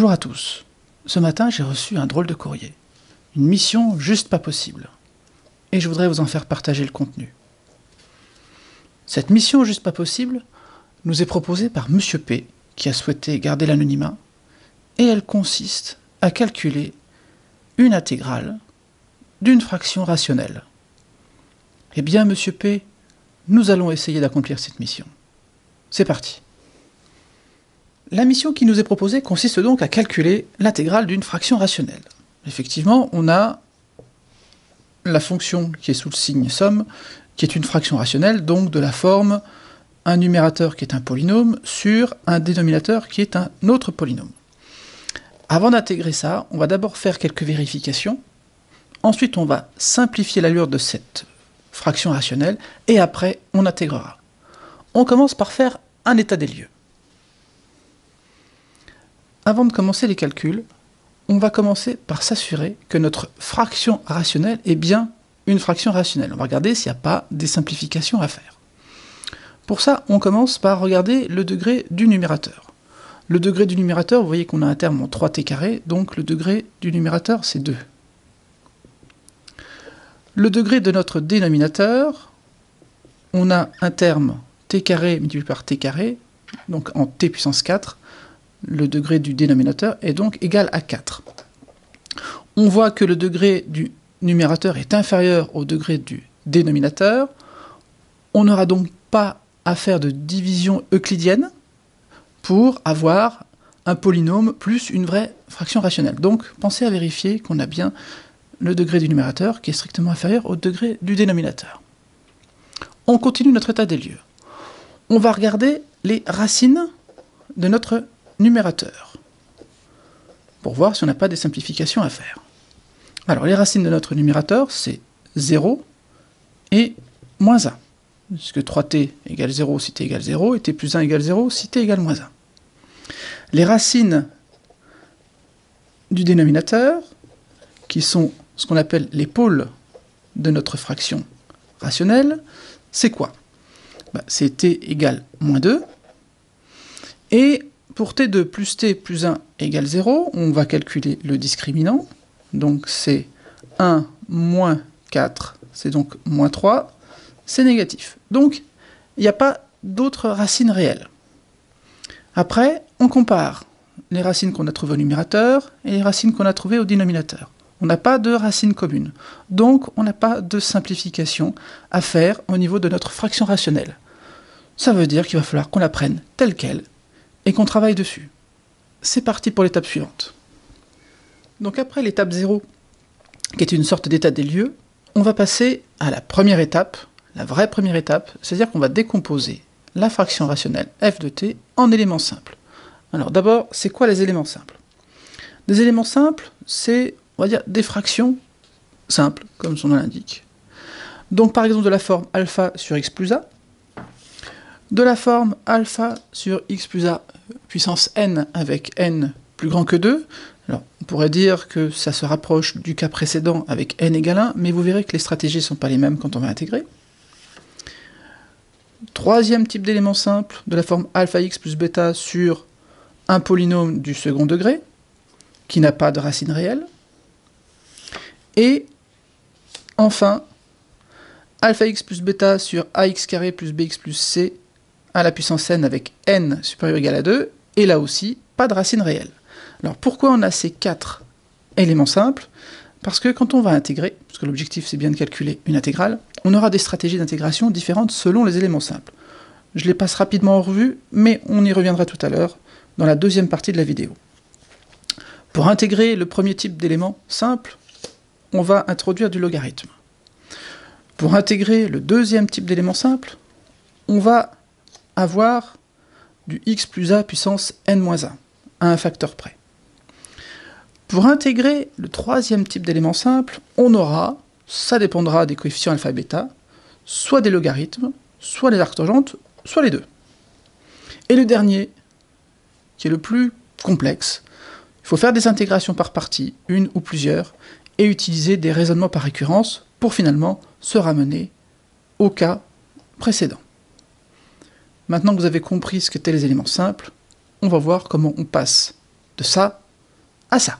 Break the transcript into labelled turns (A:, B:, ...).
A: Bonjour à tous. Ce matin, j'ai reçu un drôle de courrier. Une mission juste pas possible. Et je voudrais vous en faire partager le contenu. Cette mission juste pas possible nous est proposée par Monsieur P, qui a souhaité garder l'anonymat, et elle consiste à calculer une intégrale d'une fraction rationnelle. Eh bien, Monsieur P, nous allons essayer d'accomplir cette mission. C'est parti. La mission qui nous est proposée consiste donc à calculer l'intégrale d'une fraction rationnelle. Effectivement, on a la fonction qui est sous le signe somme, qui est une fraction rationnelle, donc de la forme un numérateur qui est un polynôme sur un dénominateur qui est un autre polynôme. Avant d'intégrer ça, on va d'abord faire quelques vérifications. Ensuite, on va simplifier l'allure de cette fraction rationnelle, et après, on intégrera. On commence par faire un état des lieux. Avant de commencer les calculs, on va commencer par s'assurer que notre fraction rationnelle est bien une fraction rationnelle. On va regarder s'il n'y a pas des simplifications à faire. Pour ça, on commence par regarder le degré du numérateur. Le degré du numérateur, vous voyez qu'on a un terme en 3t carré, donc le degré du numérateur, c'est 2. Le degré de notre dénominateur, on a un terme t carré multiplié par t carré, donc en t puissance 4. Le degré du dénominateur est donc égal à 4. On voit que le degré du numérateur est inférieur au degré du dénominateur. On n'aura donc pas à faire de division euclidienne pour avoir un polynôme plus une vraie fraction rationnelle. Donc pensez à vérifier qu'on a bien le degré du numérateur qui est strictement inférieur au degré du dénominateur. On continue notre état des lieux. On va regarder les racines de notre numérateur, pour voir si on n'a pas des simplifications à faire. Alors, les racines de notre numérateur, c'est 0 et moins 1. Puisque 3t égale 0 si t égale 0, et t plus 1 égale 0 si t égale moins 1. Les racines du dénominateur, qui sont ce qu'on appelle les pôles de notre fraction rationnelle, c'est quoi? C'est t égale moins 2, et pour t2 plus t plus 1 égale 0, on va calculer le discriminant. Donc c'est 1 moins 4, c'est donc moins 3, c'est négatif. Donc il n'y a pas d'autres racines réelles. Après, on compare les racines qu'on a trouvées au numérateur et les racines qu'on a trouvées au dénominateur. On n'a pas de racines communes. Donc on n'a pas de simplification à faire au niveau de notre fraction rationnelle. Ça veut dire qu'il va falloir qu'on la prenne telle qu'elle et qu'on travaille dessus. C'est parti pour l'étape suivante. Donc après l'étape 0, qui est une sorte d'état des lieux, on va passer à la première étape, la vraie première étape, c'est-à-dire qu'on va décomposer la fraction rationnelle f de t en éléments simples. Alors d'abord, c'est quoi les éléments simples? Des éléments simples, c'est, on va dire, des fractions simples, comme son nom l'indique. Donc par exemple de la forme alpha sur x plus a, de la forme alpha sur x plus a puissance n avec n plus grand que 2. Alors, on pourrait dire que ça se rapproche du cas précédent avec n égale 1, mais vous verrez que les stratégies ne sont pas les mêmes quand on va intégrer. Troisième type d'élément simple, de la forme alpha x plus bêta sur un polynôme du second degré, qui n'a pas de racine réelle. Et enfin, alpha x plus bêta sur ax carré plus bx plus c à la puissance n avec n supérieur ou égal à 2, et là aussi, pas de racine réelle. Alors pourquoi on a ces 4 éléments simples? Parce que quand on va intégrer, parce que l'objectif c'est bien de calculer une intégrale, on aura des stratégies d'intégration différentes selon les éléments simples. Je les passe rapidement en revue, mais on y reviendra tout à l'heure dans la deuxième partie de la vidéo. Pour intégrer le premier type d'élément simple, on va introduire du logarithme. Pour intégrer le deuxième type d'élément simple, on va avoir du x plus a puissance n-1, à un facteur près. Pour intégrer le troisième type d'élément simple, on aura, ça dépendra des coefficients alpha et bêta, soit des logarithmes, soit des arctangentes, soit les deux. Et le dernier, qui est le plus complexe, il faut faire des intégrations par partie, une ou plusieurs, et utiliser des raisonnements par récurrence pour finalement se ramener au cas précédent. Maintenant que vous avez compris ce qu'étaient les éléments simples, on va voir comment on passe de ça à ça.